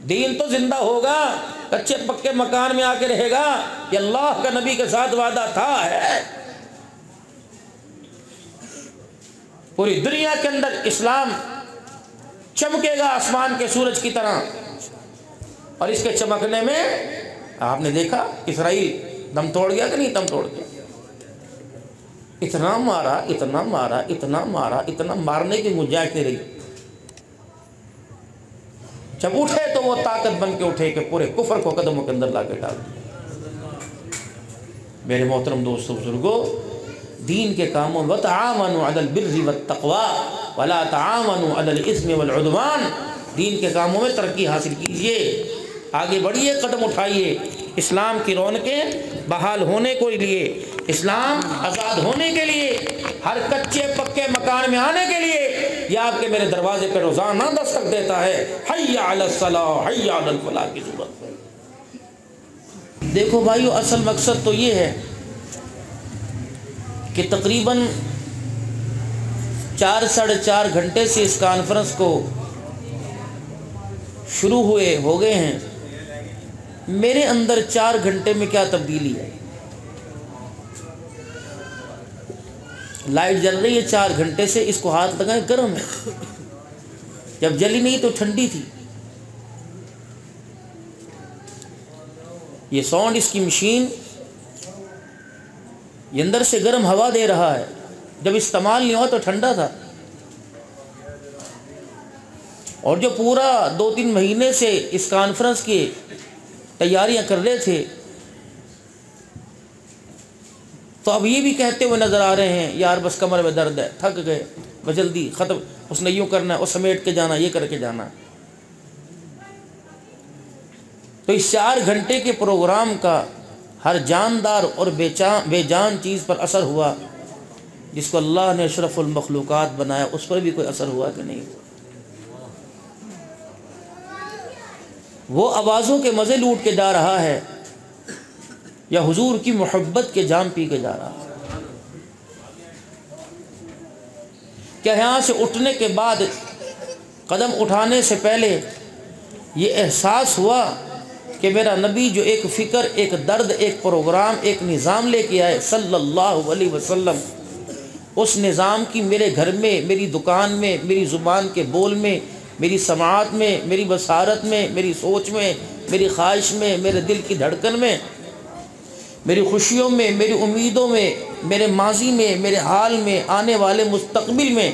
دین تو زندہ ہوگا، کچے پکے مکان میں آ کے رہے گا، یہ اللہ کا نبی کے ساتھ وعدہ تھا ہے۔ پوری دنیا کے اندر اسلام چمکے گا آسمان کے سورج کی طرح، اور اس کے چمکنے میں آپ نے دیکھا اسرائیل دم توڑ گیا کہ نہیں دم توڑ گیا؟ اتنا مارا اتنا مارا اتنا مارا اتنا مارنے کی گنجائش نہیں رہی۔ جب اٹھے تو وہ طاقت بن کے اٹھے کہ پورے کفر کو قدموں کے اندر لا کے ڈال دیا۔ میرے محترم دوستو بزرگو، دین کے کاموں میں وَتَعَاوَنُوا عَلَى الْبِرِّ وَالتَّقْوَىٰ وَلَا تَعَاوَنُوا عَلَى الْإِثْمِ وَالْعُدْوَانِ، دین کے کاموں میں ترقی حاصل کیجئے، آگے بڑھیے، قدم اٹھائیے، اسلام کی رونقیں بحال ہونے کے لیے، اسلام آزاد ہونے کے لیے، ہر کچے پکے مکان میں آنے کے لیے یہ آپ کے میرے دروازے پہ روزانہ دستک دیتا ہے۔ حی علی الصلاۃ حی علی الفلاح کی ضرورت ہے۔ دیکھو بھائیو، اصل مقصد تو یہ ہے کہ تقریباً 4 ساڑھے 4 گھنٹے سے اس کانفرنس کو شروع ہوئے ہو گئے ہیں، میرے اندر 4 گھنٹے میں کیا تبدیلی ہے؟ لائٹ جل رہی ہے 4 گھنٹے سے، اس کو ہاتھ لگائیں گرم ہے، جب جلی نہیں تو ٹھنڈی تھی۔ یہ ساؤنڈ، اس کی مشین یہ اندر سے گرم ہوا دے رہا ہے، جب استعمال نہیں ہوا تو ٹھنڈا تھا۔ اور جو پورا 2-3 مہینے سے اس کانفرنس کی تیاریاں کر رہے تھے، تو اب یہ بھی کہتے ہوئے نظر آ رہے ہیں یار بس کمر میں درد ہے، تھک گئے، بس جلدی ختم، اس نے یوں کرنا ہے، اس سمیٹ کے جانا، یہ کر کے جانا۔ تو اس 4 گھنٹے کے پروگرام کا ہر جاندار اور بے جان چیز پر اثر ہوا، جس کو اللہ نے اشرف المخلوقات بنایا اس پر بھی کوئی اثر ہوا کہ نہیں ہوا؟ وہ آوازوں کے مزے لوٹ کے جا رہا ہے یا حضور کی محبت کے جام پی کے جا رہا ہے؟ کیا یہاں سے اٹھنے کے بعد، قدم اٹھانے سے پہلے یہ احساس ہوا کہ میرا نبی جو ایک فکر، ایک درد، ایک پروگرام، ایک نظام لے کے آئے صلی اللہ علیہ وسلم، اس نظام کی میرے گھر میں، میری دکان میں، میری زبان کے بول میں، میری سماعت میں، میری بصارت میں، میری سوچ میں، میری خواہش میں، میرے دل کی دھڑکن میں، میری خوشیوں میں، میری امیدوں میں، میرے ماضی میں، میرے حال میں، آنے والے مستقبل میں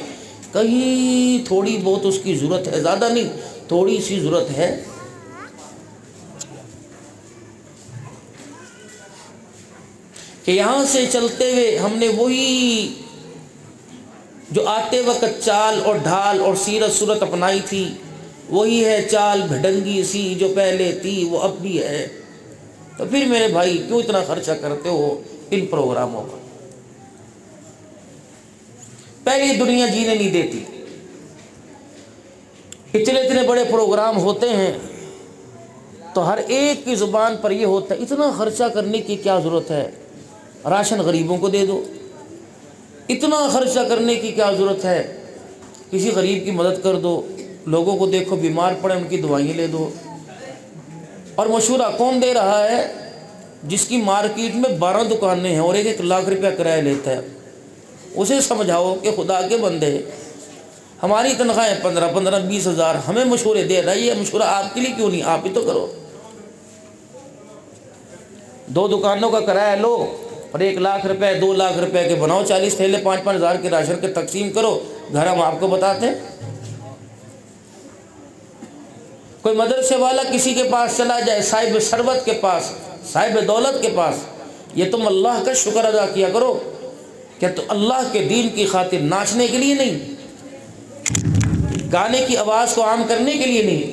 کہیں تھوڑی بہت اس کی ضرورت ہے، زیادہ نہیں، تھوڑی سی ضرورت ہے کہ یہاں سے چلتے ہوئے ہم نے وہی جو آتے وقت چال اور ڈھال اور سیرت صورت اپنائی تھی، وہی ہے چال بھڑنگی سی جو پہلے تھی وہ اب بھی ہے۔ تو پھر میرے بھائی کیوں اتنا خرچہ کرتے ہو ان پروگراموں پر؟ پہلی دنیا جینے نہیں دیتی، اتنے بڑے پروگرام ہوتے ہیں تو ہر ایک کی زبان پر یہ ہوتا ہے اتنا خرچہ کرنے کی کیا ضرورت ہے، راشن غریبوں کو دے دو، اتنا خرچہ کرنے کی کیا ضرورت ہے، کسی غریب کی مدد کر دو، لوگوں کو دیکھو بیمار پڑے ان کی دوائیں لے دو۔ اور مشورہ کون دے رہا ہے؟ جس کی مارکیٹ میں 12 دکانیں ہیں اور 1 لاکھ روپیہ کرایہ لیتا ہے، اسے سمجھاؤ کہ خدا کے بندے ہماری تنخواہیں 15-20 ہزار، ہمیں مشورے دے رہا ہے، یہ مشورہ آپ کے لیے کیوں نہیں، آپ ہی تو کرو۔ 2 دکانوں کا کرایہ لو اور 1 لاکھ روپے 2 لاکھ روپے کے بناؤ، 40 تھیلے 5-5 ہزار کے راشن کے تقسیم کرو، گھر ہم آپ کو بتاتے ہیں۔ کوئی مدرسے والا کسی کے پاس چلا جائے، صاحب ثروت کے پاس، صاحب دولت کے پاس، یہ تم اللہ کا شکر ادا کیا کرو کہ تو اللہ کے دین کی خاطر ناچنے کے لیے نہیں، گانے کی آواز کو عام کرنے کے لیے نہیں،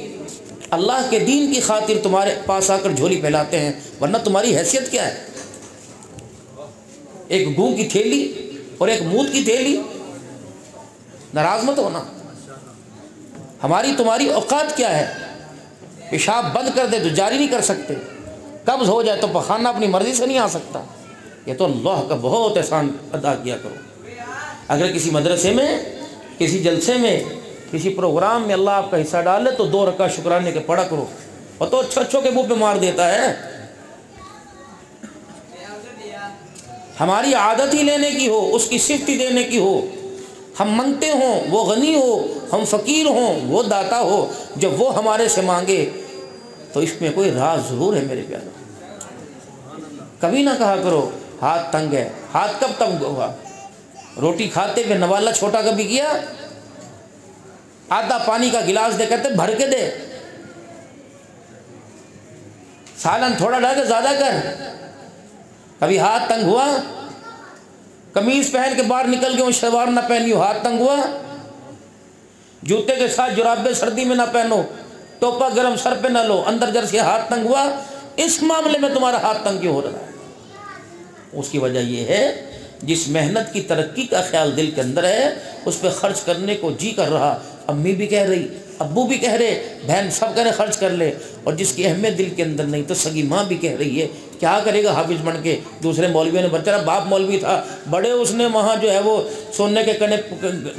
اللہ کے دین کی خاطر تمہارے پاس آ کر جھولی پھیلاتے ہیں، ورنہ تمہاری حیثیت کیا ہے؟ ایک گوں کی تھیلی اور ایک مود کی تھیلی، ناراض مت ہونا۔ ہماری تمہاری اوقات کیا ہے؟ پیشاب بند کر دے تو جاری نہیں کر سکتے، قبض ہو جائے تو پخانہ اپنی مرضی سے نہیں آ سکتا، یہ تو اللہ کا بہت احسان ادا کیا کرو۔ اگر کسی مدرسے میں، کسی جلسے میں کسی پروگرام میں اللہ آپ کا حصہ ڈالے تو 2 رکعت شکرانے کے پڑھا کرو، اور تو اچھوں کے منہ پہ مار دیتا ہے۔ ہماری عادت ہی لینے کی ہو، اس کی صفت ہی دینے کی ہو، ہم منگتے ہوں وہ غنی ہو، ہم فقیر ہوں وہ داتا ہو، جب وہ ہمارے سے مانگے تو اس میں کوئی راز ضرور ہے میرے پیارے۔ کبھی نہ کہا کرو ہاتھ تنگ ہے۔ ہاتھ کب تنگ ہوگا؟ روٹی کھاتے ہوئے نوالا چھوٹا کبھی کیا؟ آدھا پانی کا گلاس دے کہتے بھر کے دے، سالن تھوڑا ڈال کے زیادہ کر۔ کبھی ہاتھ تنگ ہوا؟ قمیض پہن کے باہر نکل کے شلوار نہ پہنی ہو، ہاتھ تنگ ہوا؟ جوتے کے ساتھ جرابے سردی میں نہ پہنو، ٹوپا گرم سر پہ نہ لو، اندر جرسی، ہاتھ تنگ ہوا؟ اس معاملے میں تمہارا ہاتھ تنگ کیوں ہو رہا ہے؟ اس کی وجہ یہ ہے جس محنت کی ترقی کا خیال دل کے اندر ہے اس پہ خرچ کرنے کو جی کر رہا، امی بھی کہہ رہی، ابو بھی کہہ رہے، بہن سب کہہ رہے خرچ کر لے، اور جس کی اہمیت دل کے اندر نہیں تو سگی ماں بھی کہہ رہی ہے کیا کرے گا حافظ بن کے۔ دوسرے مولویوں نے بچہ باپ مولوی تھا، بڑے اس نے وہاں جو ہے وہ سونے کے کنے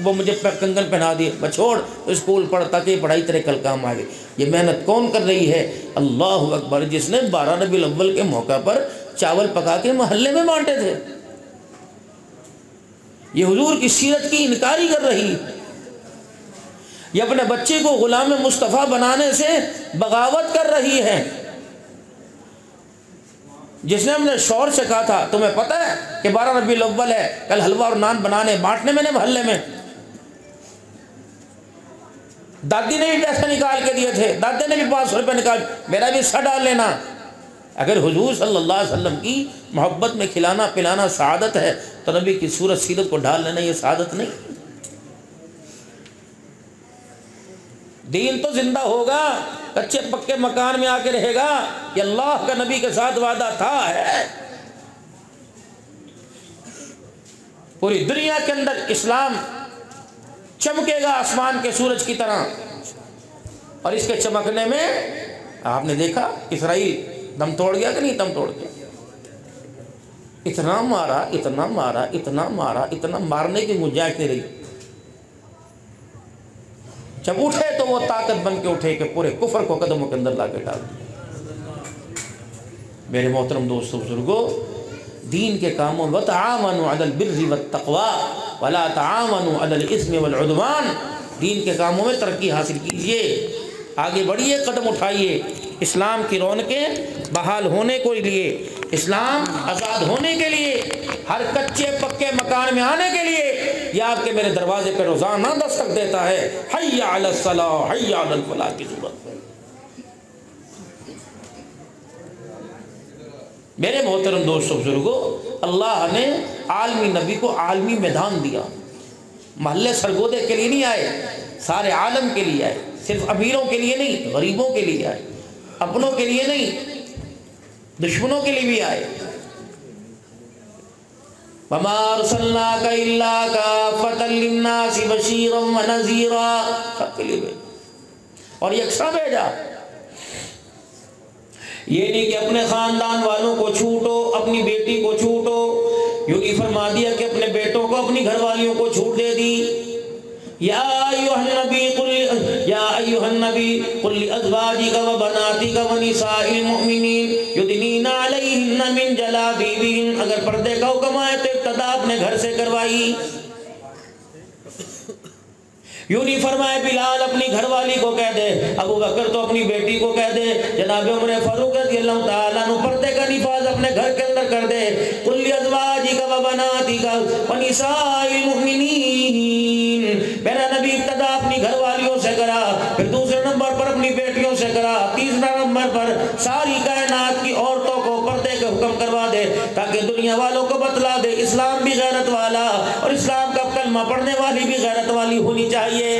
وہ مجھے کنگن پہنا دیے، چھوڑ اسکول پڑھ تاکہ پڑھائی تیرے کل کام آئے۔ یہ محنت کون کر رہی ہے؟ اللہ اکبر، جس نے 12 ربیع الاول کے موقع پر چاول پکا کے محلے میں بانٹے تھے۔ یہ حضور کی سیرت کی انکاری کر رہی، یہ اپنے بچے کو غلام مصطفیٰ بنانے سے بغاوت کر رہی ہے۔ جس نے اپنے شوہر سے کہا تھا تمہیں پتہ ہے کہ 12 ربیع الاول ہے، کل حلوہ اور نان بنانے بانٹنے میں نے محلے میں، دادی نے بھی پیسے نکال کے دیے تھے، دادے نے بھی 500 روپے نکال، میرا بھی حصہ ڈال لینا۔ اگر حضور صلی اللہ علیہ وسلم کی محبت میں کھلانا پلانا سعادت ہے تو نبی کی صورت سیرت کو ڈال لینا یہ سعادت نہیں؟ دین تو زندہ ہوگا، کچے پکے مکان میں آ کے رہے گا، یہ اللہ کا نبی کے ساتھ وعدہ تھا ہے۔ پوری دنیا کے اندر اسلام چمکے گا آسمان کے سورج کی طرح، اور اس کے چمکنے میں آپ نے دیکھا اسرائیل دم توڑ گیا کہ نہیں دم توڑ گیا؟ اتنا مارا اتنا مارا اتنا مارا اتنا مارنے کی گنجائش نہیں رہی۔ جب اٹھے تو وہ طاقت بن کے اٹھے کہ پورے کفر کو قدموں کے اندر لا کے ڈال دیا۔ میرے محترم دوستو بزرگو، دین کے کاموں وتعاونوا علی البر والتقوی ولا تعاونوا علی الاثم والعدوان، دین کے کاموں میں ترقی حاصل کیجئے، آگے بڑھیے، قدم اٹھائیے، اسلام کی رونقیں بحال ہونے کے لیے، اسلام آزاد ہونے کے لیے، ہر کچے پکے مکان میں آنے کے لیے یہ آپ کے میرے دروازے پہ روزانہ دستک دیتا ہے۔ حی علی الصلاۃ حی علی الفلاح کی ضرورت ہے۔ میرے محترم دوستو بزرگو، اللہ نے عالمی نبی کو عالمی میدان دیا، محلے سرگودے کے لیے نہیں آئے، سارے عالم کے لیے آئے، صرف امیروں کے لیے نہیں، غریبوں کے لیے آئے، اپنوں کے لیے نہیں، دشمنوں کے لیے بھی آئے۔ وَمَا أَرْسَلْنَاكَ إِلَّا كَافَّةً لِلنَّاسِ بَشِيرًا وَنَذِيرًا، سب کے لیے بھیجا اور یکساں بھیجا۔ یہ نہیں کہ اپنے خاندان والوں کو چھوٹو، اپنی بیٹی کو چھوٹو، یوں ہی فرما دیا کہ اپنے بیٹوں کو اپنی گھر والیوں کو چھوٹ دے دی۔ یا ایھا النبی قل لازواجک وبناتک ونساء المؤمنین یدنین علیہن من جلابیبہن، اگر پردے کا حکم آئے تو ابتدا اپنے گھر سے کروائی۔ یوں نہیں فرمائے بلال اپنی گھر والی کو کہہ دے، ابو بکر تو اپنی بیٹی کو کہہ دے، جناب عمر فاروق رضی اللہ تعالیٰ عنہ پردے کا نفاذ اپنے گھر کے اندر کر دے۔ قل لازواجک وبناتک ونساء المؤمنین، میرا نبی ابتدا اپنی گھر والیوں سے کرا، پھر دوسرے نمبر پر اپنی بیٹیوں سے کرا، تیسرا نمبر پر ساری کائنات کی عورتوں کو پردے کا حکم کروا دے تاکہ دنیا والوں کو بتلا دے اسلام بھی غیرت والا اور اسلام کا کلمہ پڑھنے والی بھی غیرت والی ہونی چاہیے۔